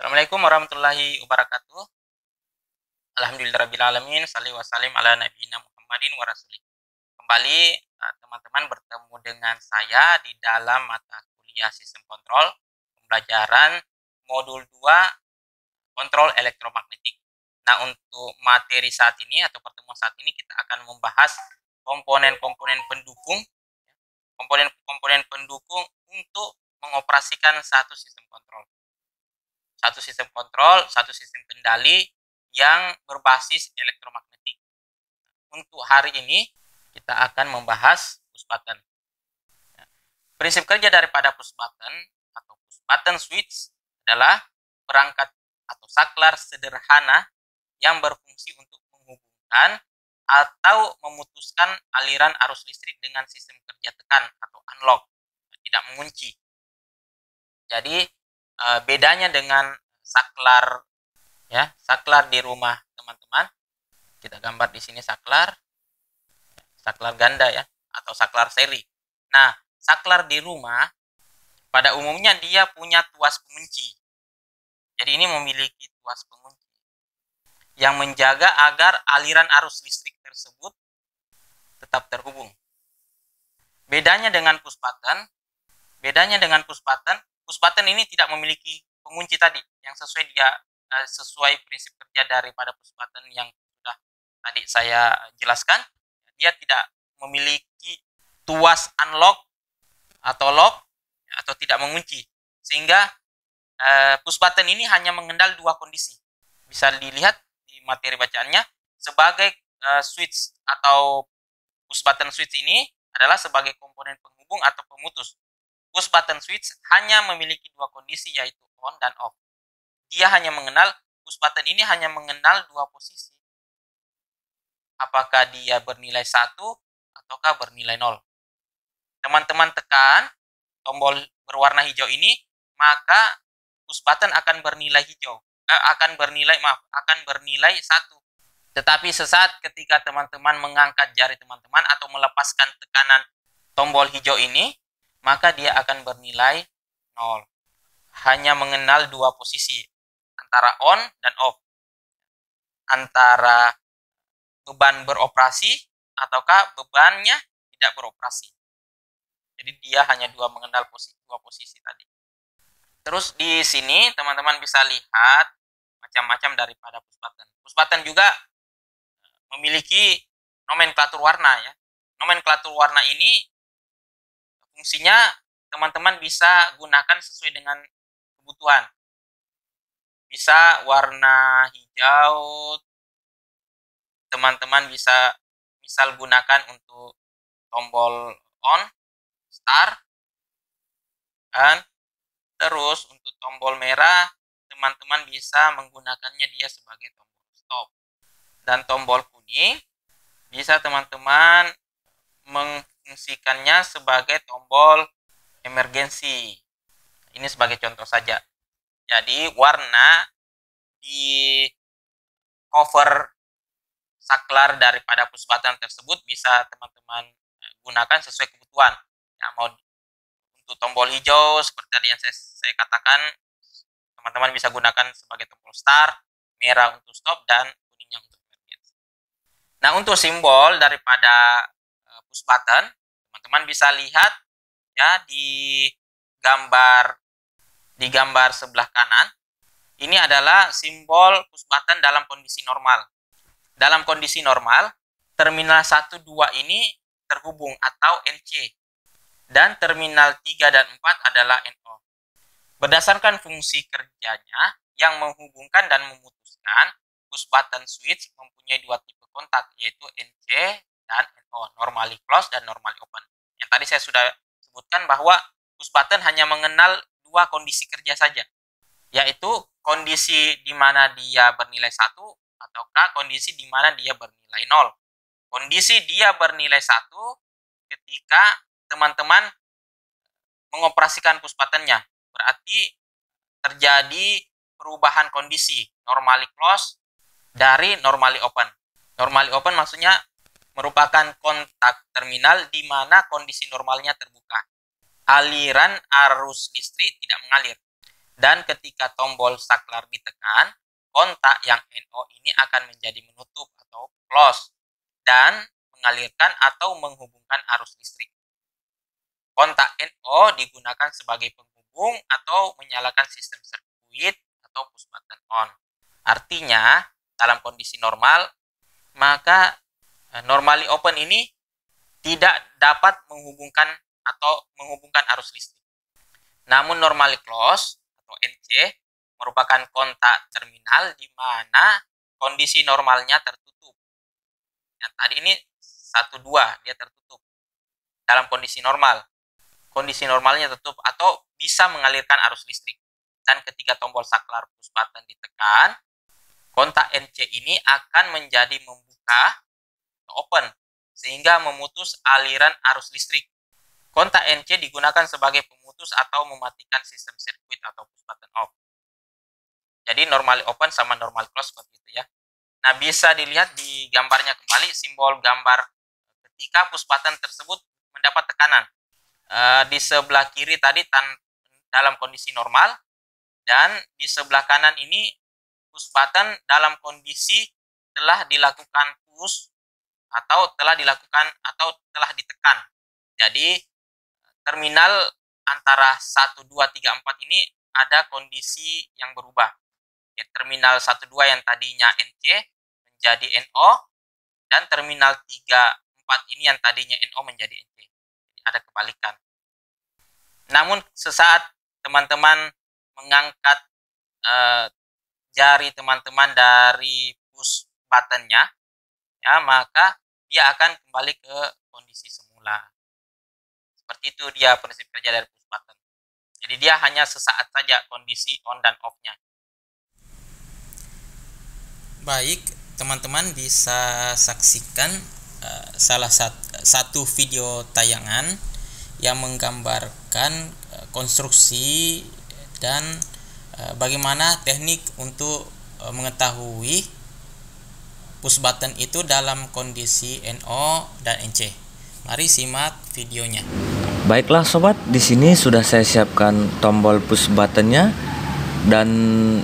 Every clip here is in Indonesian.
Assalamualaikum warahmatullahi wabarakatuh. Alhamdulillahirrabbilalamin. Salli wa salim ala nabiyina Muhammadin wa rasulih. Kembali teman-teman bertemu dengan saya di dalam mata kuliah sistem kontrol pembelajaran modul 2 kontrol elektromagnetik. Nah, untuk materi saat ini atau pertemuan saat ini kita akan membahas komponen-komponen pendukung untuk mengoperasikan satu sistem kendali yang berbasis elektromagnetik. Untuk hari ini kita akan membahas push button. Prinsip kerja daripada push button atau push button switch adalah perangkat atau saklar sederhana yang berfungsi untuk menghubungkan atau memutuskan aliran arus listrik dengan sistem kerja tekan atau unlock, tidak mengunci. Jadi bedanya dengan saklar di rumah teman-teman, kita gambar di sini saklar ganda ya, atau saklar seri. Nah, saklar di rumah pada umumnya dia punya tuas pengunci. Jadi ini memiliki tuas pengunci yang menjaga agar aliran arus listrik tersebut tetap terhubung. Bedanya dengan push button ini tidak memiliki pengunci tadi yang sesuai prinsip kerja daripada push button yang sudah tadi saya jelaskan. Dia tidak memiliki tuas unlock atau lock atau tidak mengunci, sehingga push button ini hanya mengenal dua kondisi. Bisa dilihat di materi bacaannya sebagai switch atau push button switch ini adalah sebagai komponen penghubung atau pemutus. Push button switch hanya memiliki dua kondisi, yaitu on dan off. Push button ini hanya mengenal dua posisi. Apakah dia bernilai 1 ataukah bernilai 0. Teman-teman tekan tombol berwarna hijau ini, maka push button akan bernilai 1. Tetapi sesaat ketika teman-teman mengangkat jari teman-teman atau melepaskan tekanan tombol hijau ini, maka dia akan bernilai 0. Hanya mengenal dua posisi, antara on dan off. Antara beban beroperasi ataukah bebannya tidak beroperasi. Jadi dia hanya mengenal dua posisi tadi. Terus di sini teman-teman bisa lihat macam-macam daripada push button. Push button juga memiliki nomenklatur warna ya. Nomenklatur warna ini fungsinya teman-teman bisa gunakan sesuai dengan kebutuhan. Bisa warna hijau, teman-teman bisa misal gunakan untuk tombol on, start, dan terus untuk tombol merah teman-teman bisa menggunakannya dia sebagai tombol stop, dan tombol kuning bisa teman-teman mengfungsikannya sebagai tombol emergency. Ini sebagai contoh saja. Jadi warna di cover saklar daripada push button tersebut bisa teman-teman gunakan sesuai kebutuhan. Ya, mau untuk tombol hijau seperti tadi yang saya katakan, teman-teman bisa gunakan sebagai tombol start, merah untuk stop, dan kuningnya untuk emergency. Nah, untuk simbol daripada push button, teman-teman bisa lihat ya di gambar sebelah kanan. Ini adalah simbol push button dalam kondisi normal. Dalam kondisi normal, terminal 1, 2 ini terhubung atau NC. Dan terminal 3 dan 4 adalah NO. Berdasarkan fungsi kerjanya yang menghubungkan dan memutuskan, push button switch mempunyai dua tipe kontak, yaitu NC dan NO, normally close dan normally open. Yang tadi saya sudah sebutkan bahwa push button hanya mengenal dua kondisi kerja saja, yaitu kondisi di mana dia bernilai 1 ataukah kondisi di mana dia bernilai 0. Kondisi dia bernilai 1 ketika teman-teman mengoperasikan push buttonnya, berarti terjadi perubahan kondisi normally close dari normally open. Normally open maksudnya merupakan kontak terminal di mana kondisi normalnya terbuka. Aliran arus listrik tidak mengalir. Dan ketika tombol saklar ditekan, kontak yang NO ini akan menjadi menutup atau close dan mengalirkan atau menghubungkan arus listrik. Kontak NO digunakan sebagai penghubung atau menyalakan sistem sirkuit atau push button on. Artinya, dalam kondisi normal, maka normally open ini tidak dapat menghubungkan arus listrik. Namun normally close atau NC merupakan kontak terminal di mana kondisi normalnya tertutup. Yang tadi ini 1-2 dia tertutup dalam kondisi normal. Kondisi normalnya tertutup atau bisa mengalirkan arus listrik. Dan ketika tombol saklar push button ditekan, kontak NC ini akan menjadi membuka atau open sehingga memutus aliran arus listrik. Kontak NC digunakan sebagai pemutus atau mematikan sistem sirkuit atau push button off. Jadi normally open sama normal close seperti itu ya. Nah, bisa dilihat di gambarnya kembali simbol gambar ketika push button tersebut mendapat tekanan. Di sebelah kiri tadi dalam kondisi normal dan di sebelah kanan ini push button dalam kondisi telah dilakukan push atau telah ditekan. Jadi terminal antara 1, 2, 3, 4 ini ada kondisi yang berubah. Ya, terminal 1, 2 yang tadinya NC menjadi NO dan terminal 3, 4 ini yang tadinya NO menjadi NC. Jadi ada kebalikan. Namun sesaat teman-teman mengangkat jari teman-teman dari push buttonnya, ya, maka dia akan kembali ke kondisi semula. Seperti itu dia prinsip kerja dari push button. Jadi dia hanya sesaat saja kondisi on dan off-nya. Baik, teman-teman bisa saksikan salah satu video tayangan yang menggambarkan konstruksi dan bagaimana teknik untuk mengetahui push button itu dalam kondisi NO dan NC. Mari simak videonya. Baiklah sobat, di sini sudah saya siapkan tombol push buttonnya dan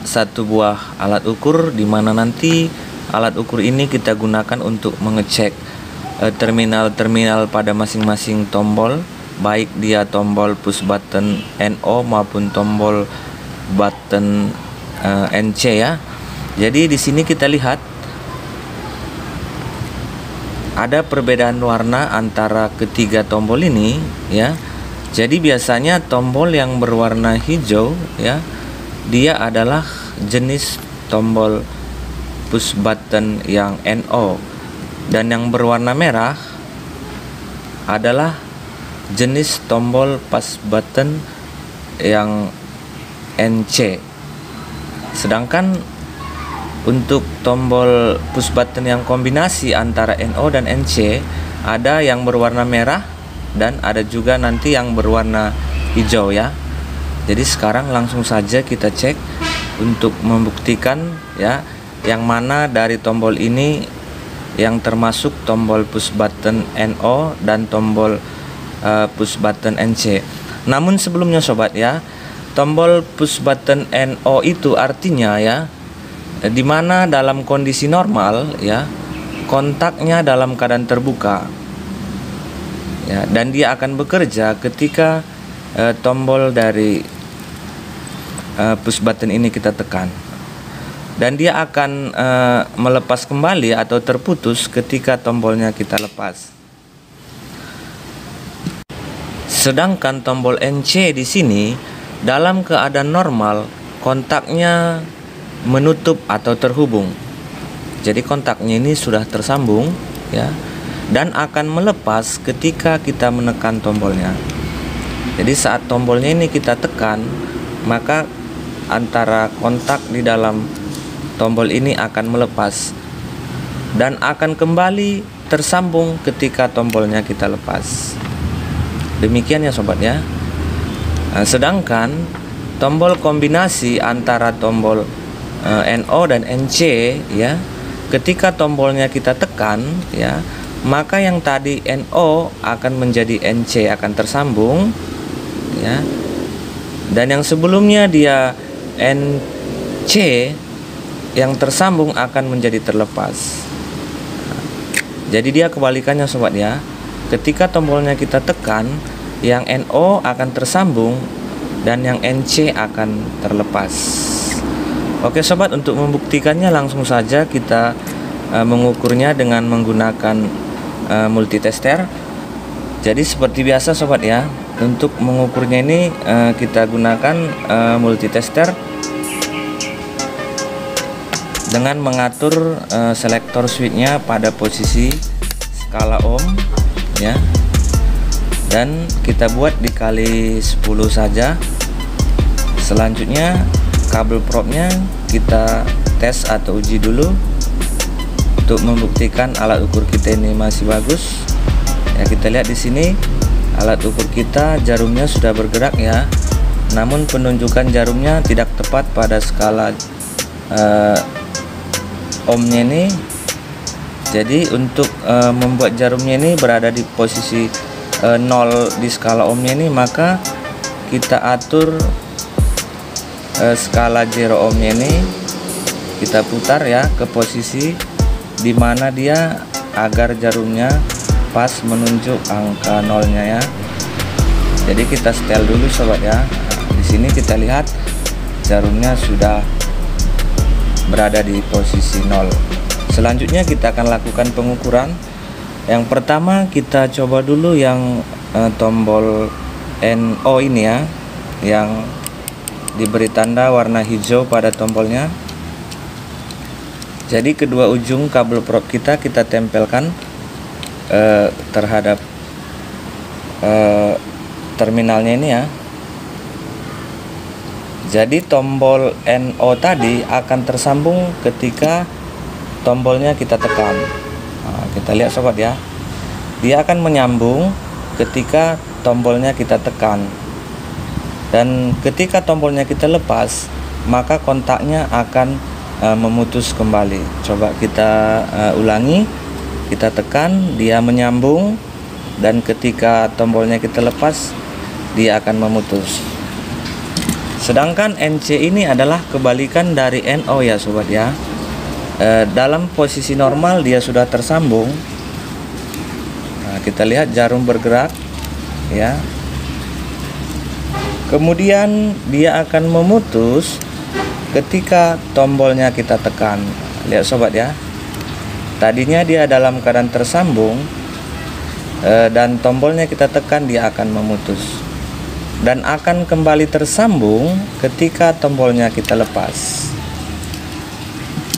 satu buah alat ukur, di mana nanti alat ukur ini kita gunakan untuk mengecek terminal-terminal pada masing-masing tombol, baik dia tombol push button NO maupun tombol button NC ya. Jadi di sini kita lihat ada perbedaan warna antara ketiga tombol ini ya. Jadi biasanya tombol yang berwarna hijau ya, dia adalah jenis tombol push button yang NO, dan yang berwarna merah adalah jenis tombol push button yang NC. Sedangkan untuk tombol push button yang kombinasi antara NO dan NC, ada yang berwarna merah dan ada juga nanti yang berwarna hijau ya. Jadi sekarang langsung saja kita cek untuk membuktikan ya, yang mana dari tombol ini yang termasuk tombol push button NO dan tombol push button NC. Namun sebelumnya sobat ya, tombol push button NO itu artinya ya, dimana dalam kondisi normal ya, kontaknya dalam keadaan terbuka ya, dan dia akan bekerja ketika tombol dari push button ini kita tekan, dan dia akan melepas kembali atau terputus ketika tombolnya kita lepas. Sedangkan tombol NC di sini dalam keadaan normal kontaknya menutup atau terhubung. Jadi kontaknya ini sudah tersambung ya, dan akan melepas ketika kita menekan tombolnya. Jadi saat tombolnya ini kita tekan, maka antara kontak di dalam tombol ini akan melepas dan akan kembali tersambung ketika tombolnya kita lepas. Demikian ya sobat ya. Nah, sedangkan tombol kombinasi antara tombol NO dan NC ya, ketika tombolnya kita tekan ya, maka yang tadi NO akan menjadi NC, akan tersambung ya, dan yang sebelumnya dia NC yang tersambung akan menjadi terlepas. Jadi dia kebalikannya sobat ya. Ketika tombolnya kita tekan, yang NO akan tersambung dan yang NC akan terlepas. Oke sobat, untuk membuktikannya langsung saja kita mengukurnya dengan menggunakan multitester. Jadi seperti biasa sobat ya, untuk mengukurnya ini kita gunakan multitester dengan mengatur selektor switchnya pada posisi skala ohm ya, dan kita buat dikali 10 saja. Selanjutnya kabel probnya kita tes atau uji dulu untuk membuktikan alat ukur kita ini masih bagus ya. Kita lihat di sini alat ukur kita, jarumnya sudah bergerak ya, namun penunjukan jarumnya tidak tepat pada skala ohmnya ini. Jadi untuk membuat jarumnya ini berada di posisi 0 di skala ohmnya ini, maka kita atur skala 0 ohmnya ini, kita putar ya ke posisi dimana dia agar jarumnya pas menunjuk angka nolnya ya. Jadi kita setel dulu sobat ya. Di sini kita lihat jarumnya sudah berada di posisi 0. Selanjutnya kita akan lakukan pengukuran. Yang pertama kita coba dulu yang tombol NO ini ya, yang diberi tanda warna hijau pada tombolnya. Jadi kedua ujung kabel probe kita tempelkan terhadap terminalnya ini ya. Jadi tombol NO tadi akan tersambung ketika tombolnya kita tekan. Nah, kita lihat sobat ya, dia akan menyambung ketika tombolnya kita tekan, dan ketika tombolnya kita lepas maka kontaknya akan memutus kembali. Coba kita ulangi, kita tekan, dia menyambung, dan ketika tombolnya kita lepas dia akan memutus. Sedangkan NC ini adalah kebalikan dari NO ya sobat ya. Dalam posisi normal dia sudah tersambung. Nah, kita lihat jarum bergerak ya. Kemudian dia akan memutus ketika tombolnya kita tekan. Lihat sobat ya. Tadinya dia dalam keadaan tersambung dan tombolnya kita tekan, dia akan memutus. Dan akan kembali tersambung ketika tombolnya kita lepas.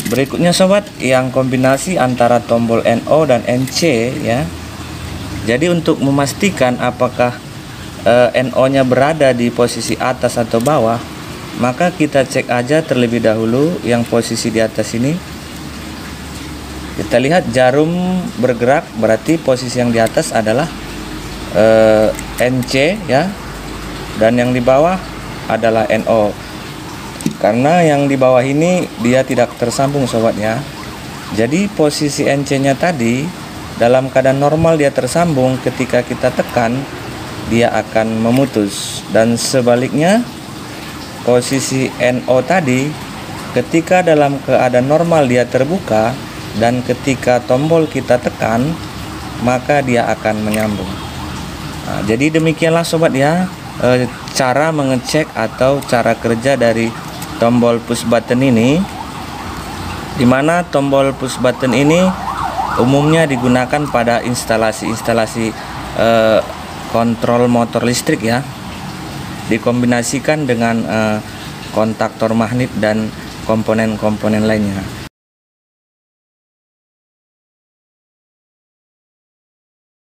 Berikutnya sobat, yang kombinasi antara tombol NO dan NC ya. Jadi untuk memastikan apakah NO-nya berada di posisi atas atau bawah, maka kita cek aja terlebih dahulu yang posisi di atas ini. Kita lihat jarum bergerak, berarti posisi yang di atas adalah NC ya, dan yang di bawah adalah NO. Karena yang di bawah ini dia tidak tersambung sobat ya. Jadi posisi NC nya tadi dalam keadaan normal dia tersambung, ketika kita tekan dia akan memutus. Dan sebaliknya posisi NO tadi ketika dalam keadaan normal dia terbuka, dan ketika tombol kita tekan maka dia akan menyambung. Nah, jadi demikianlah sobat ya cara mengecek atau cara kerja dari tombol push button ini, dimana tombol push button ini umumnya digunakan pada instalasi kontrol motor listrik ya, dikombinasikan dengan kontaktor magnet dan komponen-komponen lainnya.